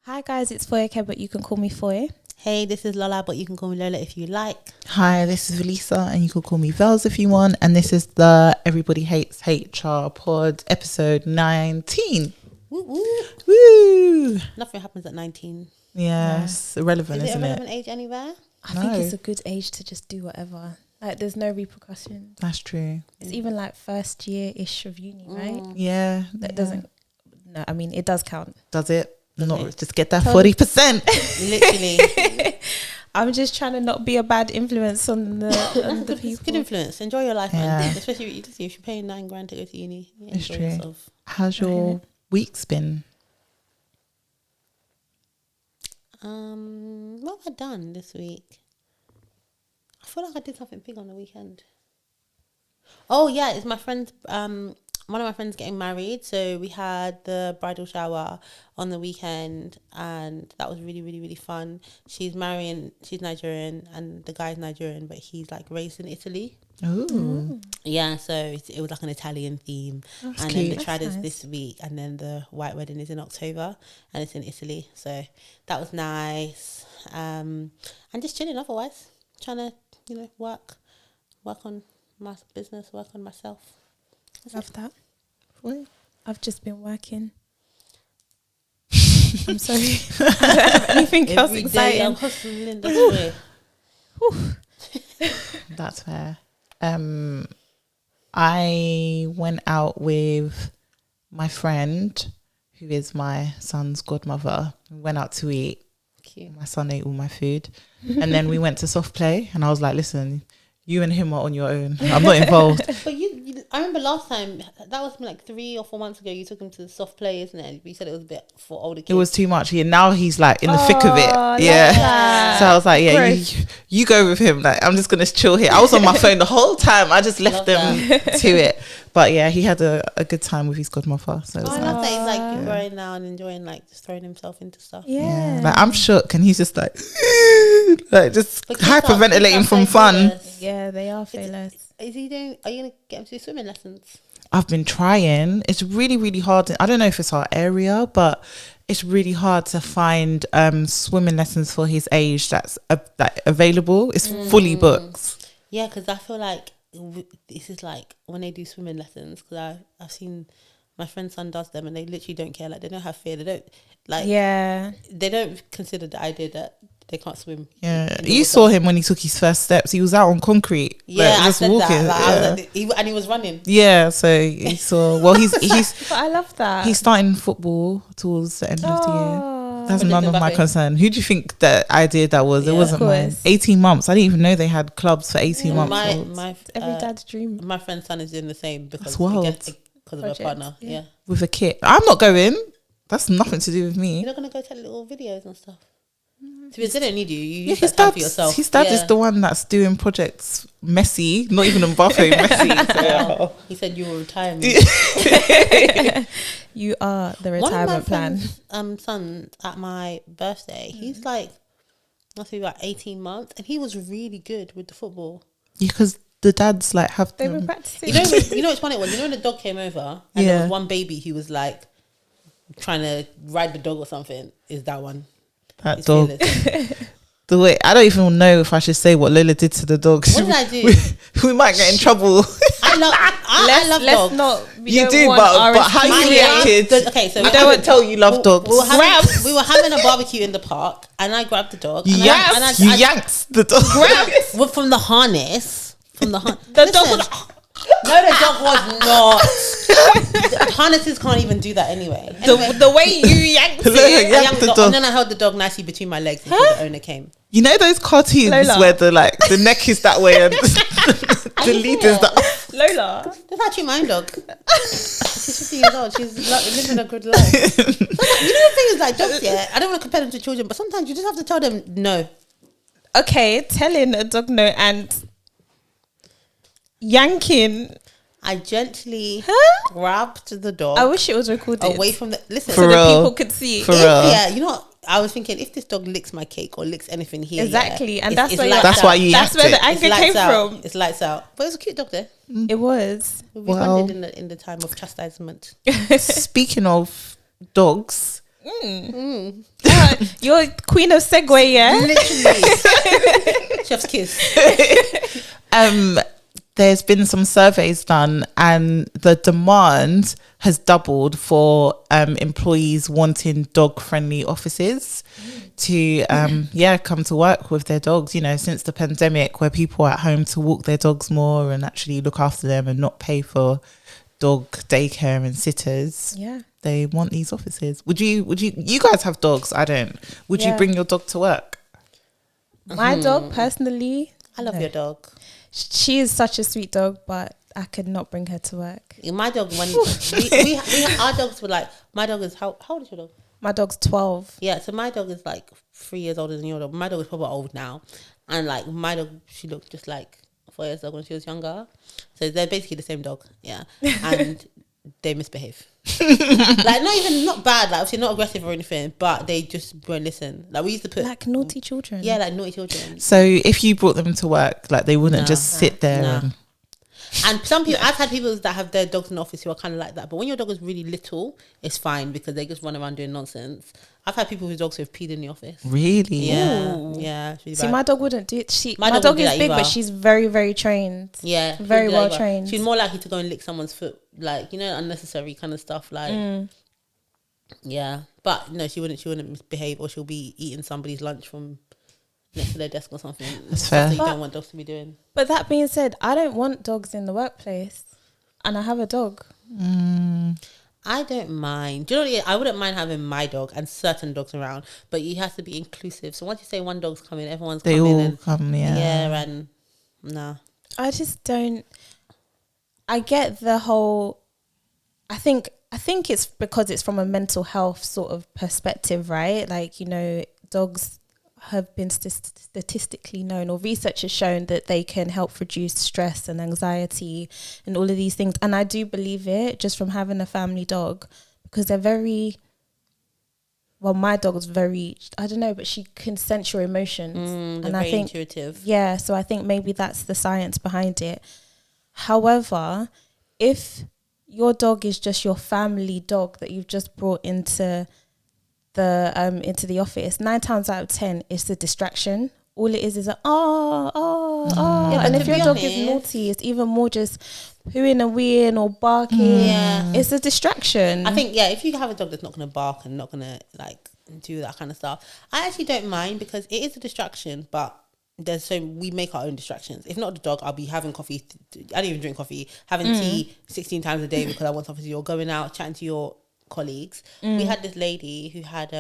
Hi guys, it's Foye, but you can call me Foye. Hey, this is Lola, but you can call me Lola if you like. Hi, this is Velisa, and you can call me Vels if you want. And this is the Everybody Hates HR pod, episode 19. Woo, woo. Woo! Nothing happens at 19. Yes, irrelevant, Is it isn't a it? relevant age anywhere? I think it's a good age to just do whatever. Like, there's no repercussions. That's true. It's even like first year-ish of uni, right? Yeah. That doesn't... No, I mean, it does count. Does it? Not it? just get that 40%. Literally. I'm just trying to not be a bad influence on the It's people. good influence. Enjoy your life, Yeah. man. Especially if you're paying $9,000 to go to uni. It's Enjoy true. yourself. How's your week's been? What have I done this week? I feel like I did something big on the weekend. Oh yeah, it's my friend's one of my friends getting married, so we had the bridal shower on the weekend, and that was really, really, really fun. She's Nigerian, and the guy's Nigerian, but he's like raised in Italy. Ooh. Yeah, so it was like an Italian theme. That's and cute. then the trad is nice. this week, and then the white wedding is in October, and it's in Italy. So that was nice. And just chilling otherwise. Trying to, work on my business, work on myself. Love that. What? I've just been working. I'm sorry. Anything else Every day I'm exciting? hustling this way. That's fair. I went out with my friend, who is my son's godmother. We went out to eat. Cute. My son ate all my food. And then we went to soft play, and I was like, listen, you and him are on your own. I'm not involved. But I remember last time, that was like 3 or 4 months ago, you took him to the soft play, isn't it? You said it was a bit for older kids. It was too much. Now he's like in the thick of it. love Yeah. that. So I was like, yeah, Gross. you go with him. Like, I'm just going to chill here. I was on my phone the whole time. I just left Love them to it. But yeah, he had a good time with his godmother. So it was I nice. love that he's like growing now and enjoying like just throwing himself into stuff. Yeah. Like, I'm shook, and he's just like just But kids are hyperventilating from so fun. fearless. Yeah, they are fearless. Are you gonna get him to do swimming lessons? I've been trying. It's really, really hard. I don't know if it's our area, but it's really hard to find swimming lessons for his age that's available. It's fully booked. Yeah, because I feel like this is like when they do swimming lessons, because I've seen my friend's son does them, and they literally don't care. Like, they don't have fear. They don't they don't consider the idea that they can't swim. Yeah, in the you water. saw him when he took his first steps. He was out on concrete. Yeah, like, I just said walking. that. Like, yeah. I was like, and he was running. Yeah, so he saw. Well, he's But I love that. he's starting football towards the end of the year. Oh. That's But none then of my Mbappe. concern. Who do you think that idea that was? Yeah, It wasn't of mine. course. 18 months. I didn't even know they had clubs for 18 months. My Every dad's dream. my friend's son is doing the same because That's wild. because of her Project, partner. yeah. Yeah, With a kit. I'm not going. That's nothing to do with me. you're not gonna go take little videos and stuff. To be honest, they don't need you. You Yeah, use his that time dad, for yourself. his dad Yeah. is the one that's doing projects messy, not even Mbappe messy. So, yeah. He said you will retire me. You are the One of my retirement plan. friend's son at my birthday, he's like must be about 18 months, and he was really good with the football. Because the dads like have They were them. practicing. You know what's funny? When the dog came over, and there Yeah. was one baby who was like trying to ride the dog or something. Is that one? That He's dog. fearless. The way I don't even know if I should say what Lola did to the dog. What did I do? We might get in trouble. I love let's dogs. not. we You don't do, want but how RSPCA. you reacted? Okay, so I don't tell you love dogs. We were having a barbecue in the park, and I grabbed the dog. And You I yanked the dog. well, from the harness. From the harness. The dog was. No, the dog was not. Harnesses can't even do that anyway. Anyway, The way you yanked Lola it. I yanked yanked the the dog. and then I held the dog nicely between my legs until the owner came. You know those cartoons Lola. where the neck is that way and the lead is that. Lola. That's actually my dog. She's 50 years old. She's living a good life. Sometimes, the thing is, like, dogs, yeah, I don't want to compare them to children, but sometimes you just have to tell them no. Okay, telling a dog no and yanking. I gently grabbed the dog I wish it was recorded. away from the. Listen, For so real. that people could see. For if, real. yeah, you know what? I was thinking, if this dog licks my cake or licks anything here, Exactly, yeah, and it's that's where lights That's out. why you That's yanked where it. the anger It's came lights out. from. It's lights out. But it was a cute dog there. It was. We Well. bonded in the time of chastisement. Speaking of dogs, You're queen of segue, yeah? Literally. Chef's kiss. There's been some surveys done, and the demand has doubled for employees wanting dog-friendly offices to come to work with their dogs. You know, since the pandemic, where people are at home to walk their dogs more and actually look after them and not pay for dog daycare and sitters. Yeah. They want these offices. Would you guys have dogs? I don't. Would you bring your dog to work? My dog, personally, I love your dog. she is such a sweet dog, but I could not bring her to work. My dog, when our dogs were like, my dog is, how old is your dog? My dog's 12. Yeah, so my dog is like 3 years older than your dog. My dog is probably old now. And like my dog, she looked just like Foye's dog when she was younger. So they're basically the same dog. Yeah. And they misbehave. Like not bad, like obviously not aggressive or anything, but they just won't listen. Like we used to put Like naughty children. Yeah, like naughty children. So if you brought them to work, like they wouldn't just sit there And some people, I've had people that have their dogs in the office who are kind of like that. But when your dog is really little, it's fine because they just run around doing nonsense. I've had people whose dogs have peed in the office. Really? Yeah. Ooh. Yeah. It's really See, bad. my dog wouldn't do it. My dog dog wouldn't do is that big, either. but she's very, very trained. Yeah. Very well trained. She's more likely to go and lick someone's foot, like, you know, unnecessary kind of stuff. Like, yeah. But no, she wouldn't misbehave, or she'll be eating somebody's lunch from next to their desk or something. That's fair. That you don't want dogs to be doing. But that being said, I don't want dogs in the workplace, and I have a dog. I don't mind. Do you know what it is? I wouldn't mind having my dog and certain dogs around, but you have to be inclusive. So once you say one dog's coming, everyone's They coming. all come, yeah. Yeah, and no. I just don't. I get the whole. I think it's because it's from a mental health sort of perspective, right? Like, you know, dogs have been statistically known, or research has shown that they can help reduce stress and anxiety and all of these things. And I do believe it just from having a family dog, because they're very, well, my dog's very, I don't know, but she can sense your emotions. They're very intuitive. Yeah, so I think maybe that's the science behind it. However, if your dog is just your family dog that you've just brought into the office, 9 times out of 10 it's the distraction. All it is a Yeah, and but if to your be dog is honest, naughty, it's even more just pooing and weeing or barking. Yeah. It's a distraction. I think, yeah, if you have a dog that's not going to bark and not going to like do that kind of stuff, I actually don't mind, because it is a distraction, but we make our own distractions. If not the dog, I'll be having coffee. I don't even drink coffee. Having tea 16 times a day because I want something. You're going out, chatting to your colleagues. We had this lady who had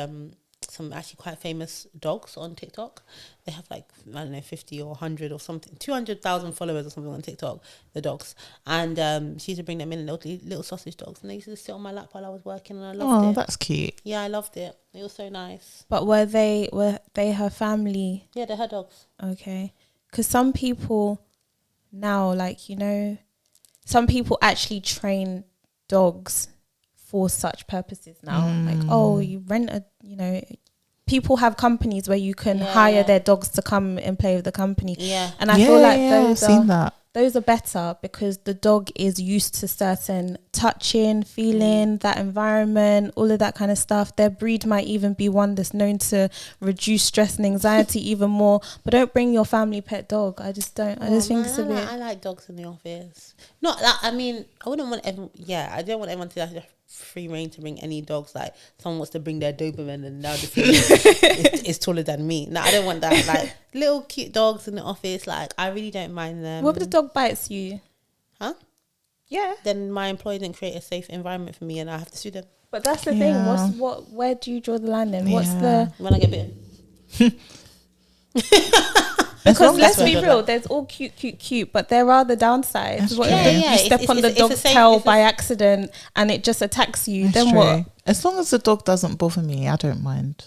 some actually quite famous dogs on TikTok. They have like, I don't know, 50 or 100 or something, 200,000 followers or something on TikTok, the dogs. And she used to bring them in, little sausage dogs, and they used to sit on my lap while I was working, and I loved it. Oh, that's cute. Yeah, I loved it. It was so nice. But were they her family? Yeah, they're her dogs. Okay. Because some people now, like, you know, some people actually train dogs for such purposes now. Like, oh, you rent a, you know, people have companies where you can hire their dogs to come and play with the company. Yeah. And I feel like I've seen that. those are better because the dog is used to certain touching, feeling, that environment, all of that kind of stuff. Their breed might even be one that's known to reduce stress and anxiety even more. But don't bring your family pet dog. I just don't. I just think it's a bit. I like dogs in the office. Not that, I mean, I wouldn't want everyone. Yeah, I don't want everyone to have free reign to bring any dogs. Like someone wants to bring their Doberman and now the female is taller than me. No, I don't want that. Like little cute dogs in the office. Like I really don't mind them. What if the dog bites you? Huh? Yeah. Then my employer didn't create a safe environment for me, and I have to sue them. But that's the thing. Where do you draw the line then? What's Yeah. When I get bitten. Because let's That's be what I real, like. there's all cute, but there are the downsides. That's What true. if Yeah, you step it's- on the it's a dog's safe- tail it's a- by accident and it just attacks you? That's Then true. what? As long as the dog doesn't bother me, I don't mind.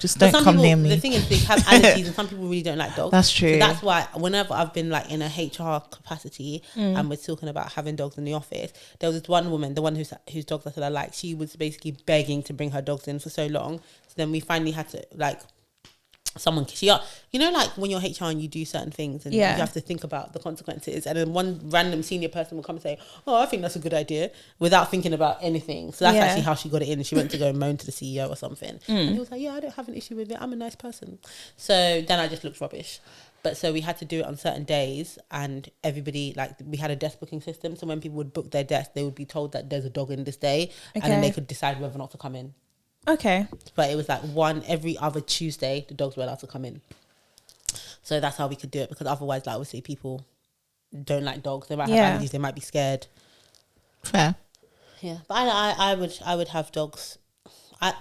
Just But don't some come people, near me. The thing is, they have allergies, and some people really don't like dogs. That's true. So that's why whenever I've been like in a HR capacity and we're talking about having dogs in the office, there was this one woman, the one whose dogs I said I like, she was basically begging to bring her dogs in for so long. So then we finally had to like, someone, you know, like when you're HR and you do certain things and you have to think about the consequences, and then one random senior person will come and say, oh, I think that's a good idea, without thinking about anything. So that's actually how she got it in. She went to go and moan to the CEO or something, and he was like, yeah, I don't have an issue with it, I'm a nice person. So then I just looked rubbish. But so we had to do it on certain days, and everybody, like, we had a desk booking system, so when people would book their desk, they would be told that there's a dog in this day, and then they could decide whether or not to come in. Okay. But it was like every other Tuesday, the dogs were allowed to come in. So that's how we could do it, because otherwise, like, obviously people don't like dogs. They might have allergies. They might be scared. Fair. Yeah, but I would have dogs. I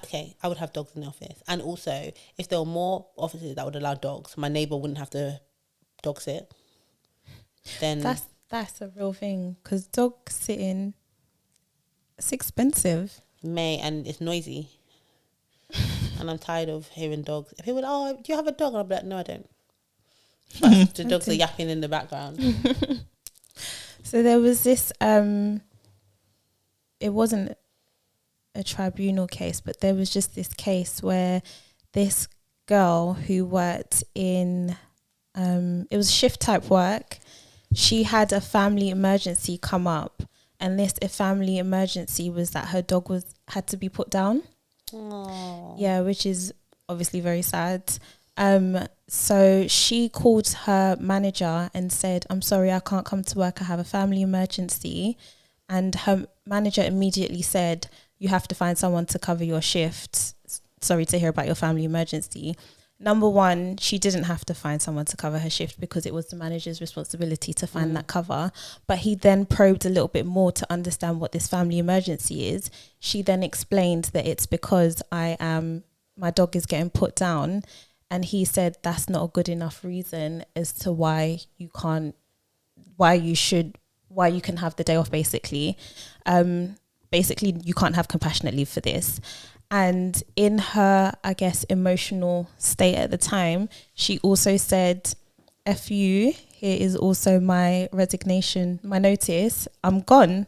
would have dogs in the office, and also if there were more offices that would allow dogs, my neighbour wouldn't have to dog sit. Then that's a real thing, because dog sitting, it's expensive. And it's noisy. And I'm tired of hearing dogs. If people, do you have a dog? And I'll be like, no, I don't. But the dogs are yapping in the background. So there was this, it wasn't a tribunal case, but there was just this case where this girl who worked in, it was shift type work. She had a family emergency come up, and this family emergency was that her dog had to be put down. Aww. Yeah, which is obviously very sad. So she called her manager and said, I'm sorry, I can't come to work, I have a family emergency. And her manager immediately said, you have to find someone to cover your shift. Sorry to hear about your family emergency. Number one, she didn't have to find someone to cover her shift, because it was the manager's responsibility to find that cover. But he then probed a little bit more to understand what this family emergency is. She then explained that it's because my dog is getting put down. And he said that's not a good enough reason as to why you can have the day off, basically. Basically, you can't have compassionate leave for this. And in her, I guess, emotional state at the time, she also said, F you, here is also my resignation, my notice, I'm gone.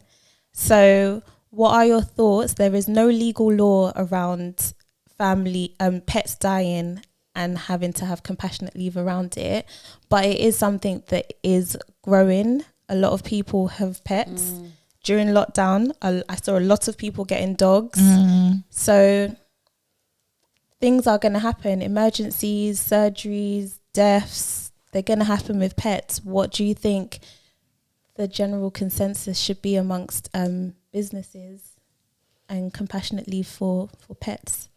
So what are your thoughts? There is no legal law around family, pets dying and having to have compassionate leave around it, but it is something that is growing. A lot of people have pets. During lockdown, I saw a lot of people getting dogs. So things are going to happen. Emergencies, surgeries, deaths, they're going to happen with pets. What do you think the general consensus should be amongst businesses and compassionate leave for pets?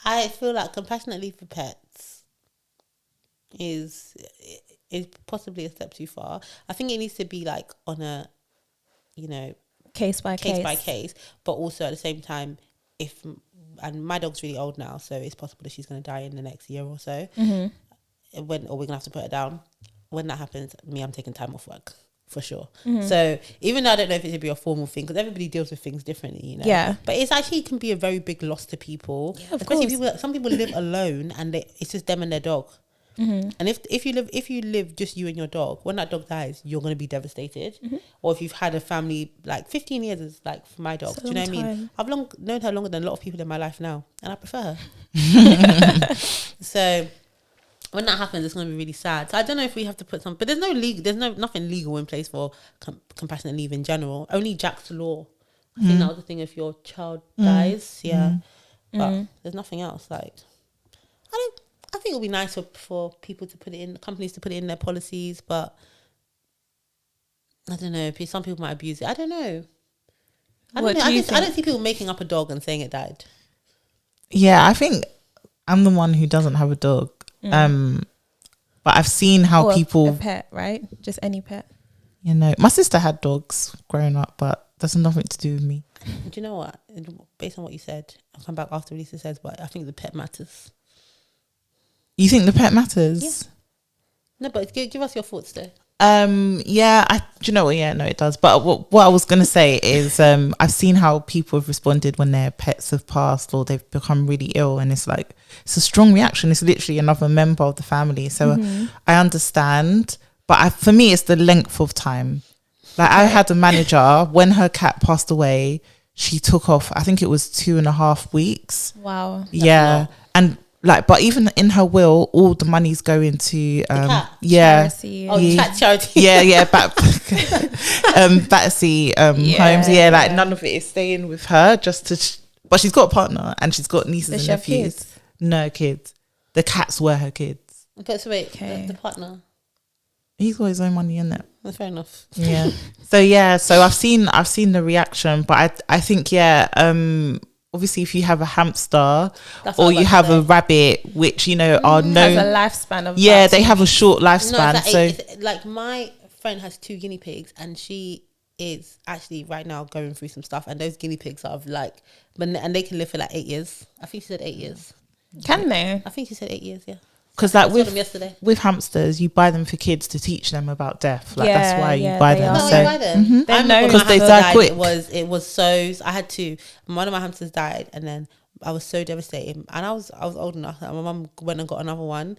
I feel like compassionate leave for pets is possibly a step too far. I think it needs to be like on a, case by case, but also at the same time, and my dog's really old now, so it's possible that she's going to die in the next year or so. Or we're going to have to put her down. When that happens, I'm taking time off work for sure. So even though I don't know if it should be a formal thing, because everybody deals with things differently, Yeah. But it's actually, it can be a very big loss to people. Yeah, of especially course. some people live alone, and it's just them and their dog. And if you live just you and your dog, when that dog dies, you're going to be devastated. Or if you've had a family, like 15 years is like for my dog. Do you know what I mean? I've known her longer than a lot of people in my life now, and I prefer her. So when that happens, it's going to be really sad. So I don't know if we have to put but there's nothing legal in place for compassionate leave in general. Only Jack's law. I think that was the thing, if your child dies, but there's nothing else. Like, I think it'll be nice for people to put it in, companies to put it in their policies, but I don't know. Some people might abuse it. I don't know. I don't see people making up a dog and saying it died. Yeah, I think I'm the one who doesn't have a dog. But I've seen how people... a pet, right? Just any pet. My sister had dogs growing up, but that's nothing to do with me. Do you know what? Based on what you said, I'll come back after Lisa says, but I think the pet matters. You think the pet matters? Yeah. No, but give us your thoughts though. Do you know what? Yeah, no, it does. But what I was going to say is I've seen how people have responded when their pets have passed or they've become really ill, and it's like, it's a strong reaction. It's literally another member of the family. So I understand, but for me, it's the length of time. Like, I had a manager, when her cat passed away, she took off, I think it was 2.5 weeks. Wow. Yeah. And like, but even in her will, all the money's going to cat? Charity. Charity. Battersea homes. Yeah, like none of it is staying with her. But she's got a partner and she's got nieces and nephews. Kids? No kids. The cats were her kids. Okay, so wait, the partner. He's got his own money in it. That's fair enough. Yeah. So I've seen the reaction, but I think obviously if you have a hamster or you have a rabbit, which are known has a lifespan of they have a short lifespan. No, it's like my friend has 2 guinea pigs, and she is actually right now going through some stuff, and those guinea pigs are and they can live for like 8 years. I think she said 8 years. Can they? I think she said 8 years. Yeah. Because like with hamsters, you buy them for kids to teach them about death. Like that's why you buy them. No, you buy them. Mm-hmm. I remember because they die quick. It was so. I had to. One of my hamsters died, and then I was so devastated. And I was old enough that my mum went and got another one.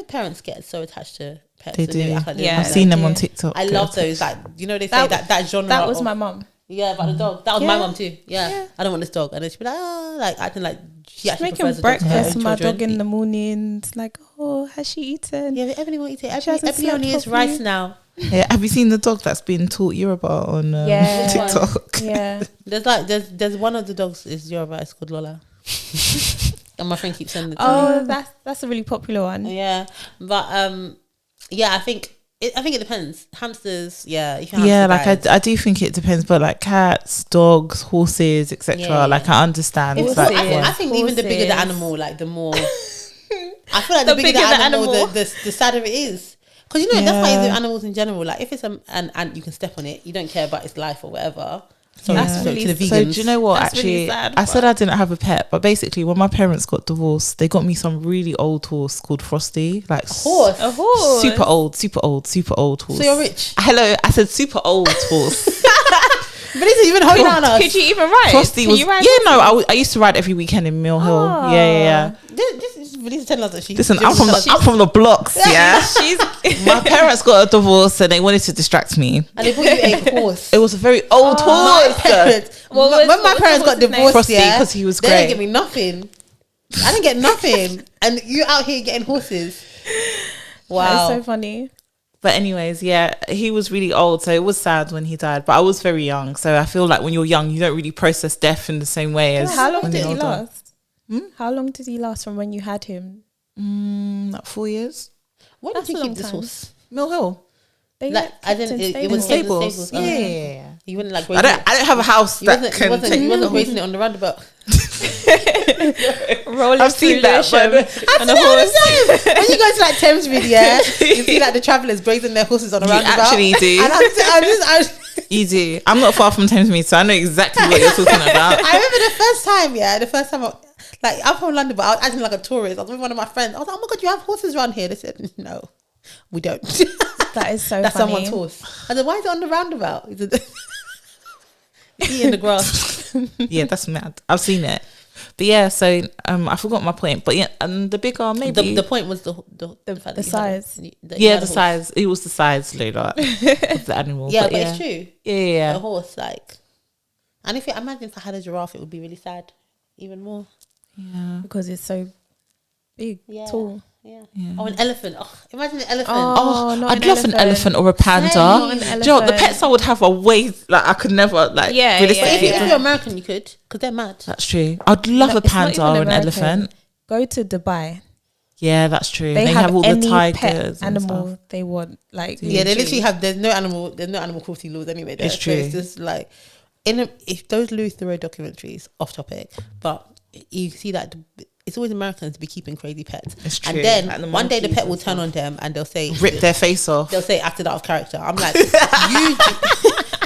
Parents get so attached to pets. They do. I've seen them on TikTok. I love those. Like they say that genre. That was my mum. Yeah, about the dog. That was my mum too. Yeah. I don't want this dog, and then she'd be like, acting like she actually making prefers breakfast for my dog in the mornings. Like, has she eaten? Yeah, Ebony won't eat it. Ebony only eats rice now. Yeah, have you seen the dog that's been taught Yoruba on TikTok? Yeah. There's one of the dogs is Yoruba. It's called Lola. And my friend keeps sending it to me. Oh, that's a really popular one. Yeah, but I think it depends. Hamsters, I do think it depends, but like cats, dogs, horses, etc. Like I understand. I think even the bigger the animal, like the more. I feel like the bigger the animal, the sadder it is. Because that's why it's with animals in general. Like if it's an ant, you can step on it. You don't care about its life or whatever. So that's really to the vegans. So do you know what? That's actually, really sad, I said I didn't have a pet, but basically, when my parents got divorced, they got me some really old horse called Frosty, like a horse, super old horse. So you're rich. Hello, I said super old horse. But it's even holding on us. Could you even ride? Frosty was. I used to ride every weekend in Mill Hill. Oh. Yeah. This is Velisa telling us that she. Listen, I'm from the blocks. Yeah. My parents got a divorce and they wanted to distract me. And they bought you a horse. It was a very old horse. When my parents got divorced, Frosty, because he was great. They didn't give me nothing. I didn't get nothing, and you out here getting horses. Wow, that's so funny. But anyways, he was really old, so it was sad when he died. But I was very young, so I feel like when you're young, you don't really process death in the same way as. How long did he last? How long did he last from when you had him? Like 4 years. Why did you keep this horse? Mill Hill. It was stables. Yeah. You wouldn't like. I don't have a house that he wasn't grazing it on the roundabout. I've seen that. On a horse. When you go to like Thames River, you see like the travellers grazing their horses on a roundabout. You actually do. And you do. I'm not far from Thamesmead, so I know exactly what you're talking about. I remember the first time, I'm from London, but I was acting like a tourist. I was with one of my friends. I was like, oh my God, you have horses around here? They said, no, we don't. That is so That's funny. Someone's horse. I said, why is it on the roundabout? It's eating the grass. Yeah, that's mad. I've seen it. But yeah, so I forgot my point. But yeah, and the bigger maybe the point was the size. The size. It was the size, Lola, of the animal. Yeah, but it's true. Yeah. A horse, and if if I had a giraffe, it would be really sad, even more. Yeah, because it's so big, tall. Yeah. Oh, an elephant. Oh, imagine an elephant. I'd love an elephant or a panda. Do you know what, the pets I would have are way I could never If you're American, you could, because they're mad. That's true. I'd love a panda or an elephant. Go to Dubai. Yeah, that's true. They have all any the tigers pet animal they want. They literally have. There's no animal cruelty laws anyway. There. It's true. So it's just if those Louis Theroux documentaries, off topic, but you see that. It's always Americans to be keeping crazy pets. It's true. And then one day the pet will turn on them and they'll say... Rip their face off. They'll say acted out of character. I'm like,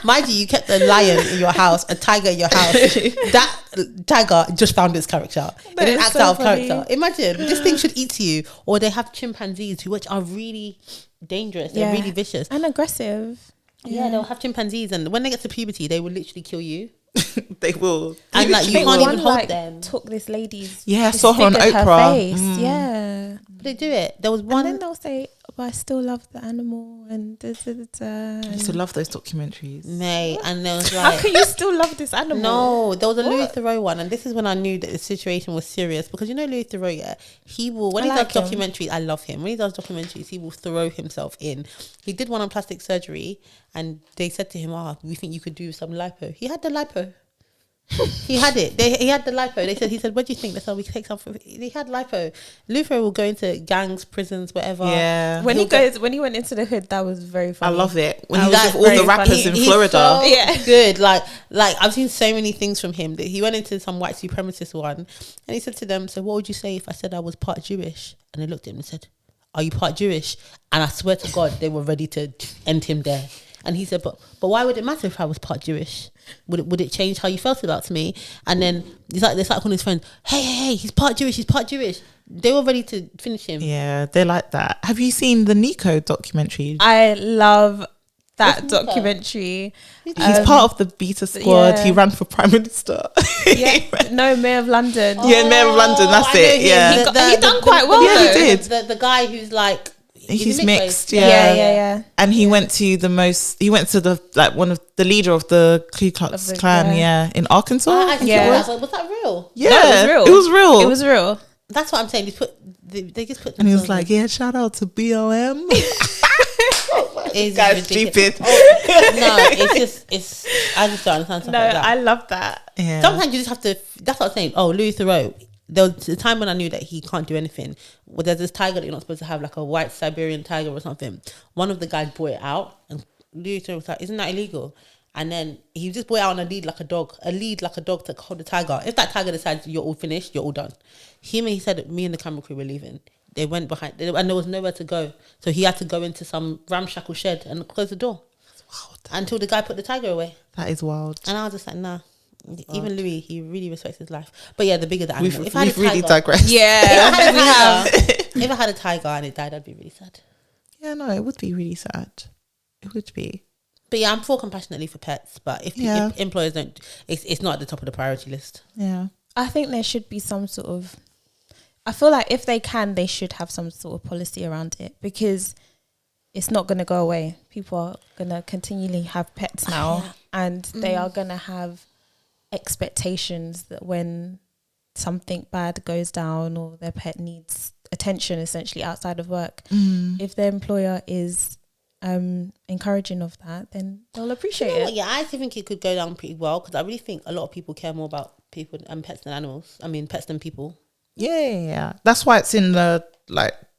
mind you kept a lion in your house, a tiger in your house. That tiger just found its character. They didn't act out of character. Imagine, this thing should eat you. Or they have chimpanzees, which are really dangerous. They're really vicious. And aggressive. Yeah, they'll have chimpanzees. And when they get to puberty, they will literally kill you. They will. And you can't even hold them. Took this lady's. Yeah, I saw her on Oprah. Face. Yeah. But they do it. There was one. And then they'll say, but I still love the animal and da, da, da, da, I used to and love those documentaries. Mate, and there was how like, can you still love this animal? no, there was a Louis What? Theroux one, and this is when I knew that the situation was serious, because you know Louis Theroux, yeah, he will, when I he like does him. documentaries, I love him. When he does documentaries, he will throw himself in. He did one on plastic surgery, and they said to him, we think you could do some lipo. He had the lipo. He had it. He had the lipo. He said, what do you think? They said, we can take something. He had lipo. Luther will go into gangs, prisons, whatever. Yeah. When he went into the hood, that was very I funny. love it. When I he was was with all the very rappers funny. in He's Florida. so Yeah. good. Like I've seen so many things from him. That he went into some white supremacist one, and he said to them, so what would you say if I said I was part Jewish? And they looked at him and said, are you part Jewish? And I swear to God, they were ready to end him there. And he said, but why would it matter if I was part Jewish? Would it change how you felt about me? And then they started calling his friends, hey, he's part Jewish. They were ready to finish him. Yeah, they like that. Have you seen the Nico documentary? I love that What's Nico? documentary. He's part of the Beta Squad. yeah. He ran for Prime Minister. Yeah, no, Mayor of London. Yeah, Mayor of London, that's I know it, him. yeah. He done quite well, Yeah, he though. did. The guy who's like, He's he mixed, Yeah. And he went to the one of the leader of the Ku Klux Of the- Klan, yeah. in Arkansas. I think Yeah. it was that real? Yeah, No, it was real. It was real. It was real. That's what I'm saying. They just put. And he was themselves like, yeah, shout out to BLM. It's Guy's ridiculous. stupid. No, I just don't understand stuff No, like that. I love that. Yeah. Sometimes you just have to. That's what I'm saying. Oh, Louis Theroux. There was a time when I knew that he can't do anything. Well, there's this tiger that you're not supposed to have, like a white Siberian tiger or something. One of the guys brought it out, and Louis Theroux was like, "Isn't that illegal?" And then he just brought it out on a lead like a dog to hold the tiger. If that tiger decides you're all finished, you're all done. He said, me and the camera crew were leaving. They went behind, and there was nowhere to go. So he had to go into some ramshackle shed and close the door until the guy put the tiger away. That is wild. And I was just like, nah. Even Louis, he really respects his life. But yeah, the bigger the animal. We've really digressed. Yeah, we have. If I had a tiger and it died, I'd be really sad. Yeah, no, it would be really sad. It would be. But yeah, I'm for compassionately for pets. But if employers don't, it's not at the top of the priority list. Yeah. I think there should be some sort of. I feel like if they can, they should have some sort of policy around it, because it's not going to go away. People are going to continually have pets now, and they are going to have expectations that when something bad goes down or their pet needs attention essentially outside of work, if their employer is encouraging of that, then they'll appreciate it. Yeah, I actually think it could go down pretty well, because I really think a lot of people care more about people and pets than animals. I mean, pets than people. Yeah. That's why it's in the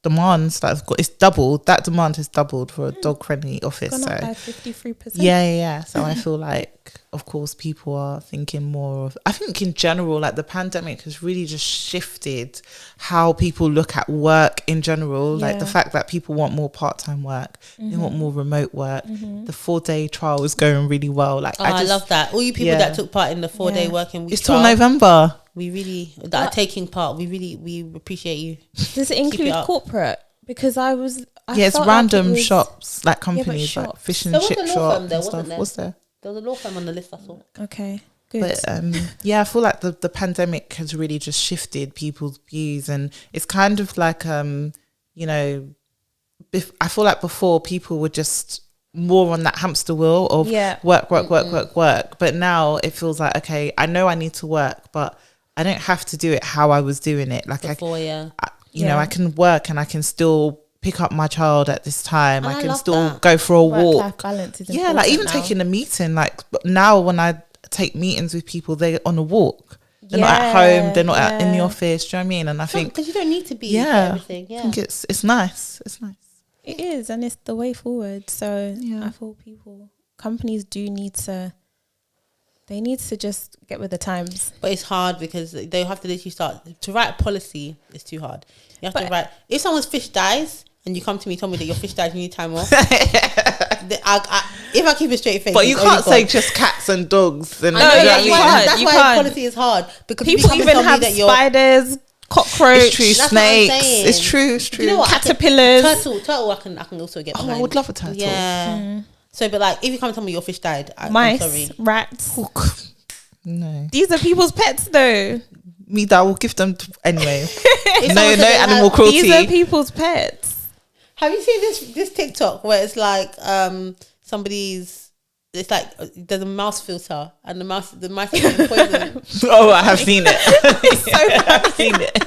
demands that have got, it's doubled. That demand has doubled for a dog friendly office. Gone So up by 53%. yeah. So I feel like, of course, people are thinking more of, I think in general, like the pandemic has really just shifted how people look at work in general. Like the fact that people want more part-time work, they want more remote work. The 4-day trial is going really well. Like I love that. All you people that took part in the 4-day working week it's till trial, November. we really that are taking part. We appreciate you. Does it include up. corporate? Because I It's felt random like it was- shops, like companies, like shops. fish and There was chip a law shops firm there, and wasn't stuff. there? Was there? There was a law firm on the list, I saw. Okay, good. But yeah, I feel like the pandemic has really just shifted people's views, and it's kind of like you know, I feel like before people were just more on that hamster wheel of work. But now it feels like, okay, I know I need to work, but I don't have to do it how I was doing it. Like Before, you know, I can work and I can still pick up my child at this time. And I I can love still that. go for a walk. Work-life balance is Yeah, like even now. taking a meeting. Like now, when I take meetings with people, they're on a walk. They're not at home. They're not in the office. Do you know what I mean? And I think because you don't need to be for yeah, everything. Yeah, I think it's nice. It's nice. It is, and it's the way forward. So Yeah. I feel companies do need to. They need to just get with the times. but it's hard because they have to literally start to write a policy. It's too hard. You have to But- write. If someone's fish dies and you come to me, tell me that your fish dies, you need time off. If I keep a straight face, But you it's only can't say God. just cats and dogs. And I know, No, you know yeah, what I you mean? can't. That's You why can't. policy is hard, because People you come and even tell me have that you're spiders, cockroach, It's true. That's what I'm Snakes. saying. It's true. It's true. You know what? caterpillars. Turtle. I can also get. Oh, I behind. would love a turtle. Yeah. So, but like, if you come and tell me your fish died, I'm mice, sorry. rats. No, These are people's pets, though. me that will give them anyway. If no someone said they animal have- cruelty. These are people's pets. Have you seen this TikTok where it's like it's like there's a mouse filter and the mice are poison. Oh, I have seen it. It's so funny. I've seen it.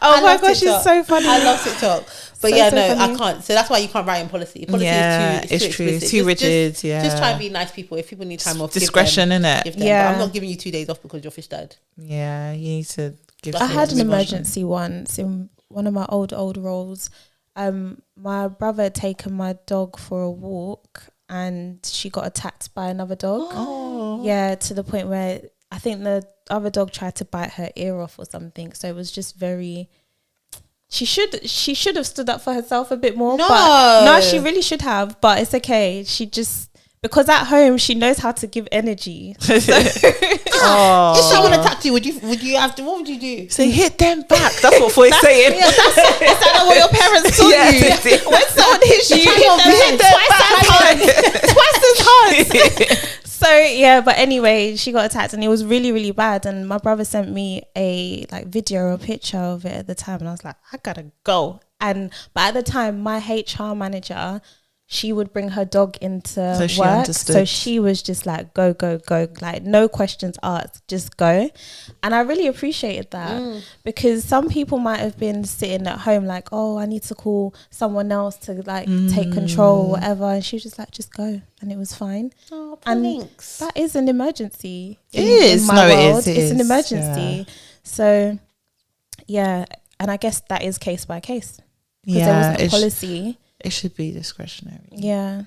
Oh my gosh, it's so funny. I love TikTok. But So I funny. can't. So that's why you can't write in policy. Policy is too true. explicit. Too rigid. Just try and be nice people. If people need time off, Discretion, innit? Give them. Yeah. But I'm not giving you 2 days off because your fish died. Yeah, you need to give. I I had an Discretion. emergency once in one of my old roles. My brother had taken my dog for a walk and she got attacked by another dog. Oh. Yeah, to the point where I think the other dog tried to bite her ear off or something. So it was just very. She should have stood up for herself a bit more. But no, she really should have. But it's okay. She just. Because at home she knows how to give energy. So. If someone attacked you, would you have to? What would you do? Say hit them back. That's what Foye's saying. Is that not what your parents taught you? When someone hits you, hit them twice as hard. So yeah, but anyway, she got attacked and it was really, really bad. And my brother sent me a video or a picture of it at the time, and I was like, I gotta go. But at the time, my HR manager, she would bring her dog into So she work. understood. So she was just like, go, like no questions asked, just go. And I really appreciated that because some people might have been sitting at home like, oh, I need to call someone else to like take control or whatever. And she was just like, just go. And it was fine. Oh, And thanks. that is an emergency. It is. my No, it world. is. It It's an is. emergency. So, yeah. And I guess that is case by case. Because there Yeah, wasn't a policy. it should be discretionary. Yeah.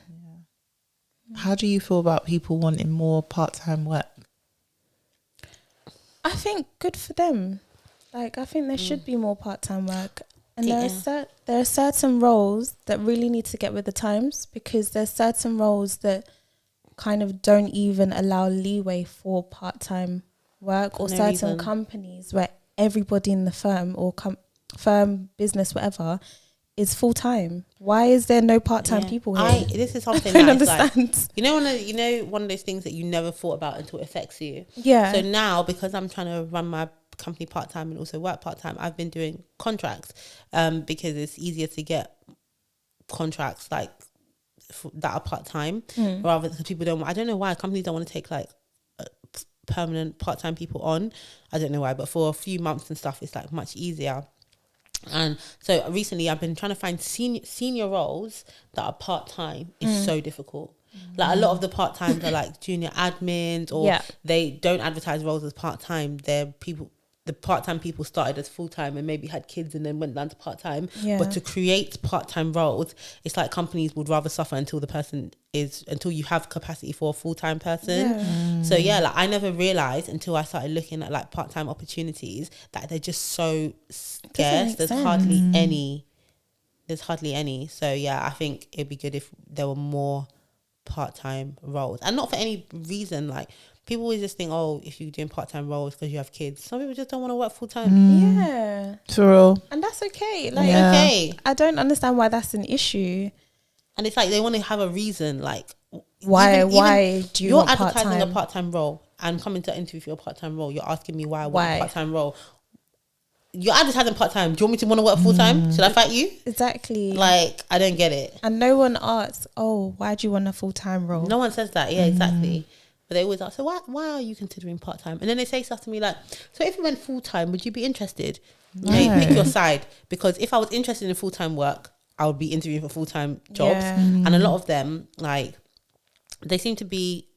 How do you feel about people wanting more part-time work? I think good for them. Like, I think there should be more part-time work. And there are certain roles that really need to get with the times, because there's certain roles that kind of don't even allow leeway for part-time work, or No certain reason. companies where everybody in the firm or firm, business, whatever, is full-time. Why is there no part-time people here? This is something I don't that's understand. like, one of those things that you never thought about until it affects you. Yeah. So now, because I'm trying to run my company part-time and also work part-time, I've been doing contracts because it's easier to get contracts like that are part-time rather, because people I don't know why companies don't want to take like permanent part-time people on. I don't know why, but for a few months and stuff, it's like much easier. And so recently I've been trying to find senior roles that are part-time. It's so difficult. Like a lot of the part-times are like junior admins, or they don't advertise roles as part-time. The part-time people started as full-time and maybe had kids and then went down to part-time. Yeah. But to create part-time roles, it's like companies would rather suffer until you have capacity for a full-time person. Yeah. So yeah, like I never realized until I started looking at like part-time opportunities that they're just so scarce. There's hardly any. So yeah, I think it'd be good if there were more part-time roles, and not for any reason. Like people always just think, oh, if you're doing part-time roles because you have kids. Some people just don't want to work full-time. Yeah. For real. And that's okay. Like, Okay. I don't understand why that's an issue. And it's like they want to have a reason, like Why even do you you're want advertising part-time? a part-time role and coming to interview for your part-time role, you're asking me why I want Why? a part-time role. You're advertising part-time. Do you want me to want to work full-time? Should I fight you? Exactly. Like, I don't get it. And no one asks, oh, why do you want a full-time role? No one says that. Yeah, exactly. But they always ask, so why are you considering part-time? And then they say stuff to me like, so if you went full-time, would you be interested? Mate, pick your side. Because if I was interested in full-time work, I would be interviewing for full-time jobs. Yeah. And a lot of them, like, they seem to be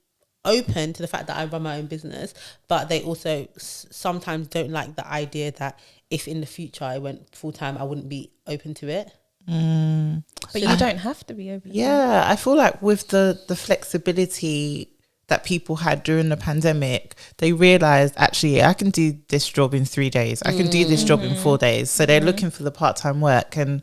open to the fact that I run my own business, but they also sometimes don't like the idea that if in the future I went full-time, I wouldn't be open to it. But you don't have to be open. Yeah, I feel like with the flexibility that people had during the pandemic, they realized actually I can do this job in 3 days. I can do this job in 4 days. So they're looking for the part-time work, and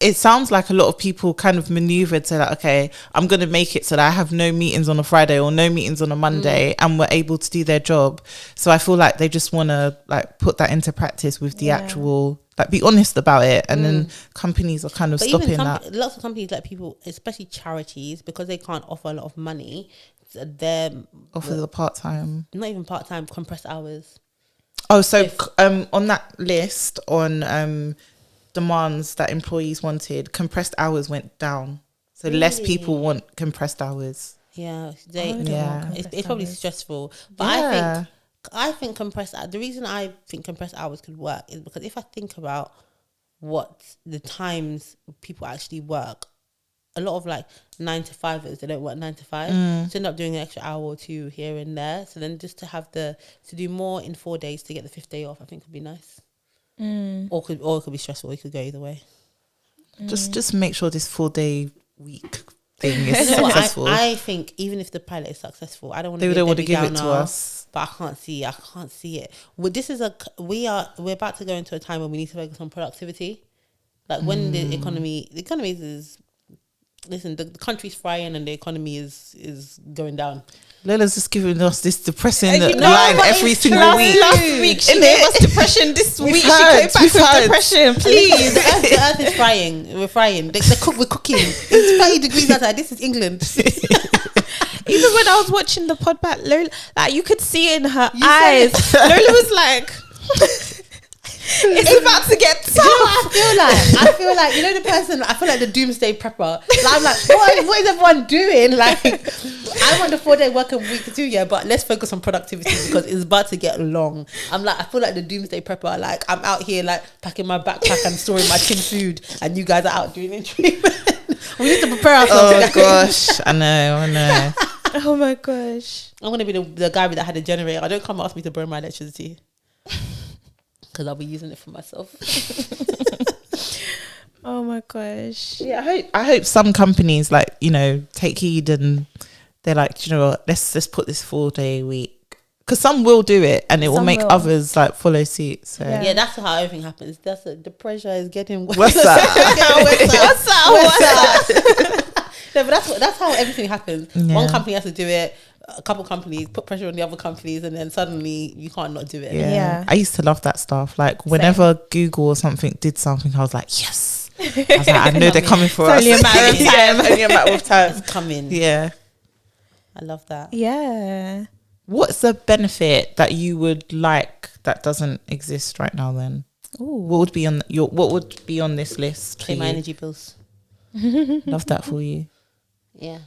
it sounds like a lot of people kind of maneuvered to like, okay, I'm going to make it so that I have no meetings on a Friday or no meetings on a Monday, and were able to do their job. So I feel like they just want to like put that into practice with the actual, like be honest about it. And then companies are kind of stopping that. Lots of companies let people, especially charities, because they can't offer a lot of money, they're Offer the part-time. not even part-time, compressed hours. Oh, so on that list on demands that employees wanted, compressed hours went down. So less people want compressed hours. Yeah, it's probably stressful. But I think the reason I think compressed hours could work is because if I think about what the times people actually work, a lot of like 9-to-5ers, they don't work 9 to 5, so end up doing an extra hour or two here and there. So then just to do more in 4 days to get the 5th day off, I think would be nice. Or it could be stressful. It could go either way. Just make sure this 4-day week thing is successful. I think even if the pilot is successful, I don't want to. They don't want to give it to us, but I can't see it. Well, we're about to go into a time when we need to focus on productivity. Like when the economy is. Listen, the country's frying and the economy is going down. Lola's just giving us this depressing line every single week. Last week she gave us depression. This week she came back with depression. Please, the earth is frying. We're frying. We're cooking. It's 30 degrees outside. This is England. Even when I was watching the pod back, Lola, like you could see in her eyes, Lola was like, it's about to get tough. I feel like you know the person. I feel like the doomsday prepper. Like, I'm like, what is everyone doing? Like, I want the 4-day working week too, yeah. But let's focus on productivity because it's about to get long. I feel like the doomsday prepper. Like, I'm out here like packing my backpack and storing my tin food, and you guys are out doing it. We need to prepare ourselves. Oh gosh, I know. Oh my gosh, I'm gonna be the guy that had a generator. Don't come ask me to burn my electricity. Because I'll be using it for myself. Oh my gosh. Yeah, I hope some companies like, you know, take heed and they're like, you know what, let's put this 4-day week. Because some will do it and it will make others like follow suit. So yeah, that's how everything happens. The pressure is getting worse. What's that? No, but that's how everything happens. Yeah. One company has to do it. A couple companies put pressure on the other companies, and then suddenly you can't not do it. Yeah. I used to love that stuff. Like whenever Google or something did something, I was like, yes. I was like, I know they're coming for us. Only a matter of time. Only a matter of time. It's coming. Yeah. I love that. Yeah. What's the benefit that you would like that doesn't exist right now? Then, what would be on this list? Pay my energy bills. Love that for you. Yeah.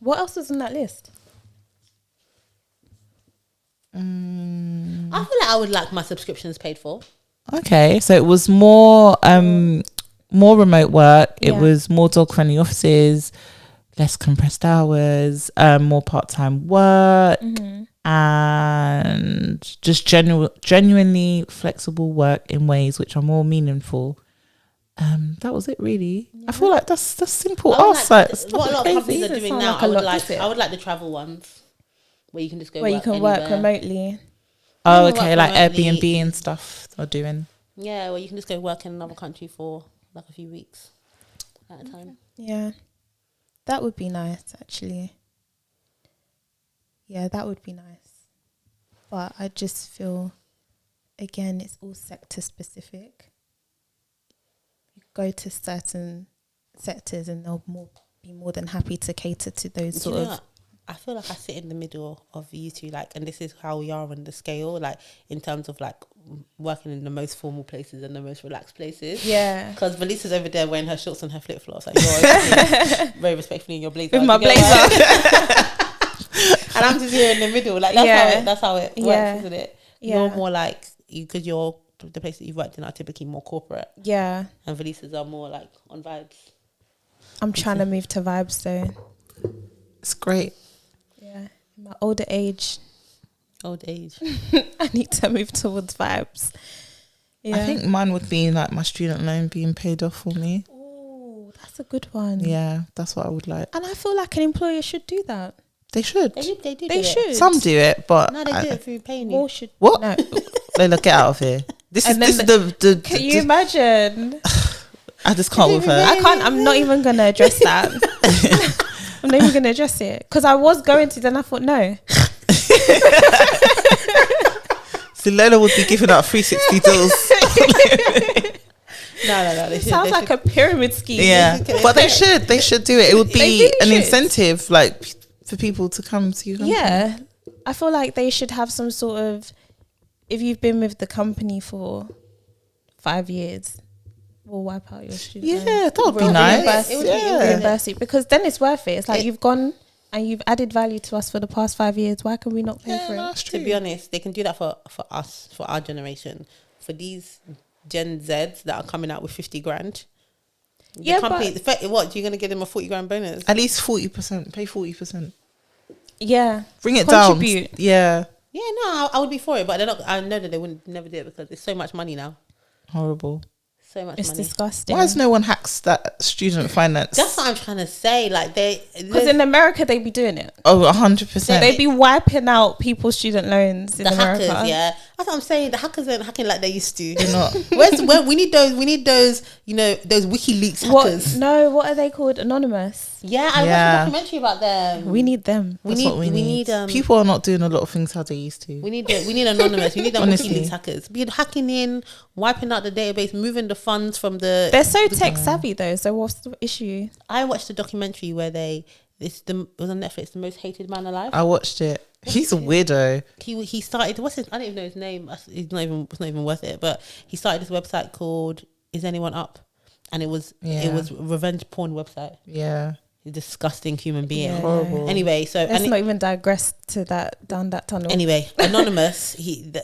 What else was on that list? I feel like I would like my subscriptions paid for. Okay, so it was more remote work. It was more dog friendly offices, less compressed hours, more part-time work, and just genuinely flexible work in ways which are more meaningful. That was it, really. Yeah. I feel like that's simple. What a lot of companies are doing now. I would like the travel ones where you can just go. Where you can work remotely. Oh, okay, like Airbnb and stuff are doing. Yeah, where you can just go work in another country for like a few weeks at a time. Yeah, that would be nice, actually. Yeah, that would be nice. But I just feel, again, it's all sector specific. Go to certain sectors and they'll be more than happy to cater to those sort of. I feel like I sit in the middle of you two, like, and this is how we are on the scale, like in terms of like working in the most formal places and the most relaxed places. Yeah, because Velisa's over there wearing her shorts and her flip flops, like you're very respectfully in your blazer with my blazer, and I'm just here in the middle. Like that's how it works, isn't it? Yeah. You're more like because you're. The places that you've worked in are typically more corporate. Yeah. And Velisa's are more like on vibes. I'm trying to move to vibes though. It's great. Yeah. In my older age. I need to move towards vibes. Yeah. I think mine would be like my student loan being paid off for me. Oh, that's a good one. Yeah, that's what I would like. And I feel like an employer should do that. They should. They should. Some do it, but no, they do it through paying you. More should. What? No. Lola, get out of here. This is the. Can you imagine? I just can't with her. I can't. I'm not even gonna address that. I'm not even gonna address it because I was going to. Then I thought no. So Lola would be giving out 360 deals. No. It sounds like a pyramid scheme. Yeah, but they should do it. It would be really an incentive, like for people to come to you. Yeah, I feel like they should have some sort of. If you've been with the company for 5 years, we'll wipe out your student loans. Yeah, that would be We'll nice. It would be- reimburse you, because then it's worth it. It's like It- you've gone and you've added value to us for the past 5 years. Why can we not pay Yeah, for it? that's To true. be honest, they can do that for us, for our generation. For these Gen Zs that are coming out with 50 grand. The Yeah, company, what, you're going to give them a 40 grand bonus? At least 40%. Pay 40%. Yeah, Bring it contribute. down. Yeah. Yeah, no, I would be for it, but they're not, I know that they wouldn't never do it because it's so much money now. Horrible. So much It's money. disgusting. Why has no one hacks that student finance? That's what I'm trying to say. Like Because in America they be doing it. Oh, 100%. They be wiping out people's student loans in the America. hackers, yeah, that's what I'm saying. The hackers aren't hacking like they used to. They're not. Where we need those, you know, those WikiLeaks hackers. What are they called? Anonymous. Yeah, I watched a documentary about them. We need them. That's what we need. People are not doing a lot of things how they used to. We need anonymous. We need them Honestly. WikiLeaks hackers. Be hacking in, wiping out the database, moving the funds from the. They're so tech savvy though. So what's the issue? I watched a documentary where it was on Netflix, The Most Hated Man Alive. I watched it. He's a weirdo. He started. I don't even know his name. It's not even worth it. But he started this website called Is Anyone Up, and it was a revenge porn website. Yeah. A disgusting human being. Yeah. Horrible. Anyway, so Let's not even digress down that tunnel. Anyway, Anonymous,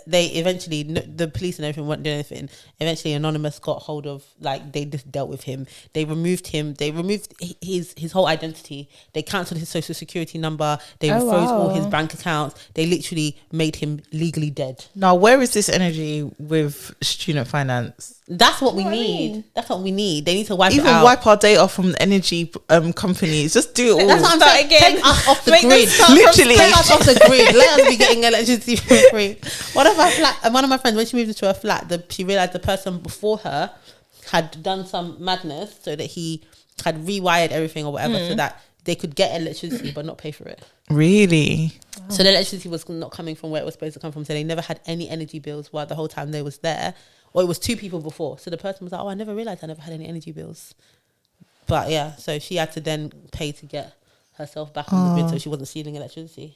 they eventually, the police and everything weren't doing anything. Eventually, Anonymous got hold of, like, they just dealt with him. They removed him. They removed his whole identity. They cancelled his social security number. They froze all his bank accounts. They literally made him legally dead. Now, where is this energy with student finance? That's what we What I need. mean. That's what we need. They need to wipe Even it out. wipe our data from the energy companies. Just do it all. That's what I'm Start saying. again. Take us off the Make them grid. start from Literally. Take us off the grid. Let us be getting electricity for free. One of my friends, when she moved into a flat, she realized the person before her had done some madness, so that he had rewired everything or whatever, so that they could get electricity but not pay for it. Really? So the electricity was not coming from where it was supposed to come from. So they never had any energy bills while the whole time they was there. Or it was 2 people before. So the person was like, oh, I never realized I never had any energy bills. But yeah, so she had to then pay to get herself back on the grid so she wasn't stealing electricity.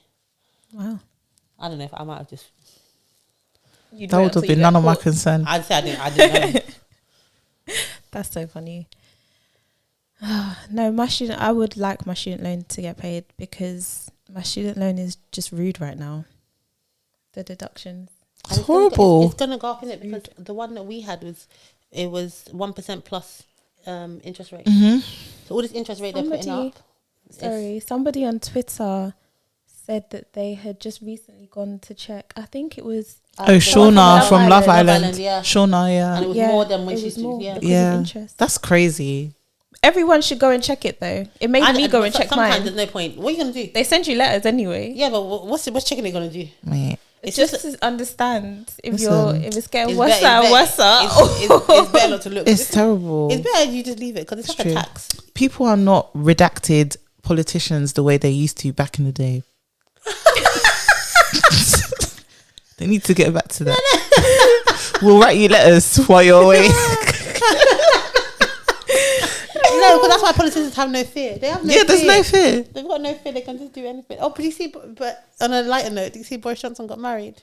Wow. I don't know if I might have just. That would have been none of my concern. I'd say I didn't know. That's so funny. No, I would like my student loan to get paid, because my student loan is just rude right now. The deductions. It's horrible. It's gonna go up, isn't it? Because the one that we had was 1% plus interest rate. Mm-hmm. So all this interest rate they're putting up. Somebody on Twitter said that they had just recently gone to check. I think it was Shauna from Love Island. Yeah. Shauna, And it was more than when she was because of Yeah. interest. That's crazy. Everyone should go and check it though. It made me go and check sometimes mine. there's no point. What are you gonna do? They send you letters anyway. Yeah, but what's checking it gonna do? Mate. It's Just to understand if Listen, if it's getting it's worse better- and worse. It's better not to look. It's terrible. It's better you just leave it because it's like true. a tax. People are not redacted politicians the way they used to back in the day. They need to get back to that. We'll write you letters while you're away. No, because that's why politicians have no fear. They have no fear. There's no fear. They've got no fear. They can just do anything. Oh, but you see, but on a lighter note, do you see Boris Johnson got married?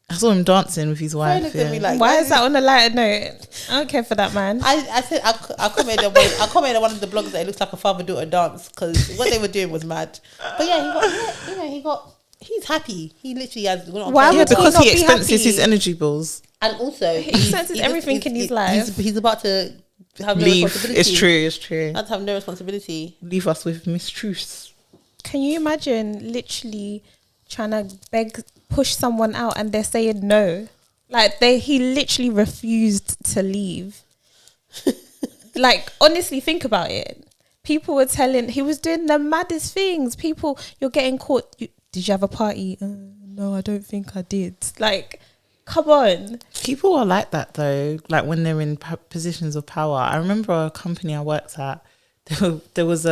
I saw him dancing with his wife. looked at me like, Why is that on a lighter note? I don't care for that man. I said I commented on one of the blogs that it looks like a father-daughter dance because what they were doing was mad. But yeah, he's happy. He literally has. Why Yeah, would he because not he be expenses happy? his energy bills. And also, He expenses everything in his life. He's about to have no Leave. responsibility. It's true. Not to have no responsibility. Leave us with mistruths. Can you imagine literally trying to push someone out and they're saying no? Like he literally refused to leave. Like, honestly, think about it. People were he was doing the maddest things. People, you're getting caught. Did you have a party? No, I don't think I did. Like, come on. People are like that though. Like when they're in positions of power. I remember a company I worked at. There was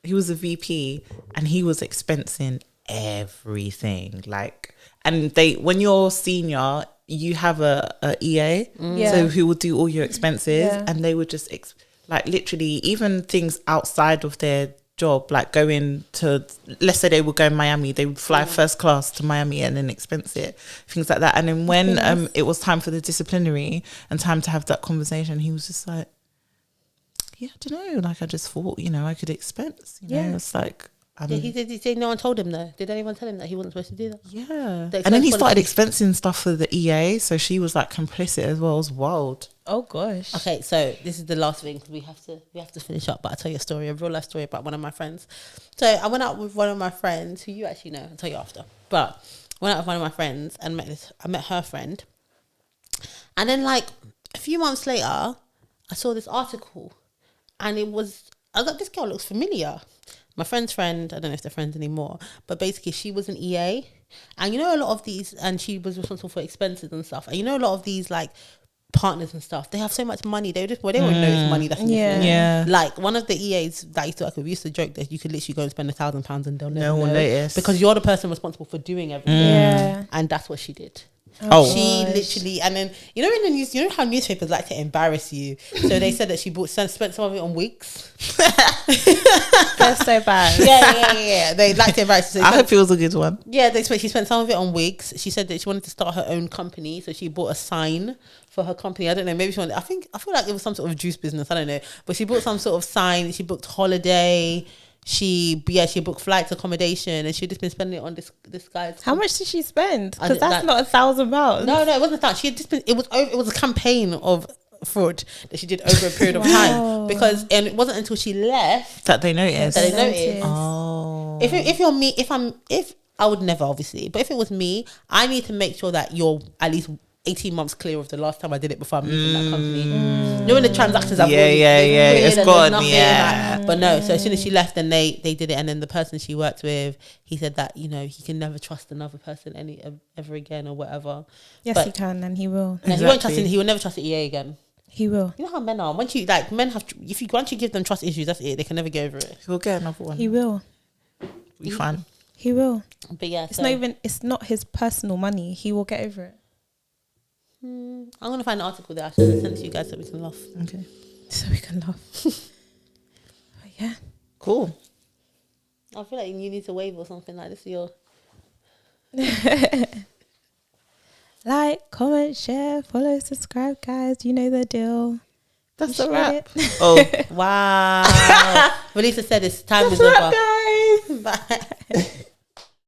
he was a VP and he was expensing everything. Like, and when you're senior, you have a EA, so who will do all your expenses, and they would just like literally even things outside of their job, like going to, let's say they would go in Miami, they would fly first class to Miami and then expense it, things like that. And then when it was time for the disciplinary and time to have that conversation, he was just like, yeah, I don't know, like I just thought, you know, I could expense, you know, it's like, he did. No one told him though. Did anyone tell him that he wasn't supposed to do that? Yeah. And then he started expensing stuff for the EA, so she was like complicit as well. It was wild. Oh gosh. Okay, so this is the last thing because we have to finish up. But I'll tell you a story, a real life story about one of my friends. So I went out with one of my friends who you actually know. I'll tell you after. But I went out with one of my friends and I met her friend. And then like a few months later, I saw this article, and I was like, this girl looks familiar. My friend's friend, I don't know if they're friends anymore, but basically she was an EA. And you know, a lot of these, and she was responsible for expenses and stuff. And you know, a lot of these like partners and stuff, they have so much money, they won't know it's money that's missing. Like one of the EAs that I used to work with used to joke that you could literally go and spend £1,000 and they'll never know notice, because you're the person responsible for doing everything. And that's what she did. She literally, and then you know in the news, you know how newspapers like to embarrass you. So they said that she spent some of it on wigs. That's so bad. Yeah. They like to embarrass you. So I hope it was a good one. Yeah, she spent some of it on wigs. She said that she wanted to start her own company, so she bought a sign for her company. I don't know, maybe she wanted. I feel like it was some sort of juice business. I don't know, but she bought some sort of sign. She booked holiday. She booked flights, accommodation, and she'd just been spending it on this guy's. How much did she spend? Because that's not £1,000. No, it wasn't that. She had just been. It was a campaign of fraud that she did over a period of time, because and it wasn't until she left that they noticed. Oh. If I would never, obviously, but if it was me, I need to make sure that you're at least 18 months clear of the last time I did it before I'm leaving that company. Knowing the transactions I've it's gone, but no, so as soon as she left, then they did it, and then the person she worked with, he said that, you know, he can never trust another person ever again or whatever. Yes, but he can, and he will. Exactly. He won't trust he will never trust the EA again. He will. You know how men are. Once you once you give them trust issues, that's it. They can never get over it. He'll get another one. He will. Be fine. He will. But yeah, it's not his personal money. He will get over it. I'm gonna find an article that I should send to you guys so we can laugh. Okay. So we can laugh. But yeah. Cool. I feel like you need to wave or something like this. Like, comment, share, follow, subscribe, guys. You know the deal. That's a wrap. Oh wow! Velisa said it's time is over. Guys. Bye.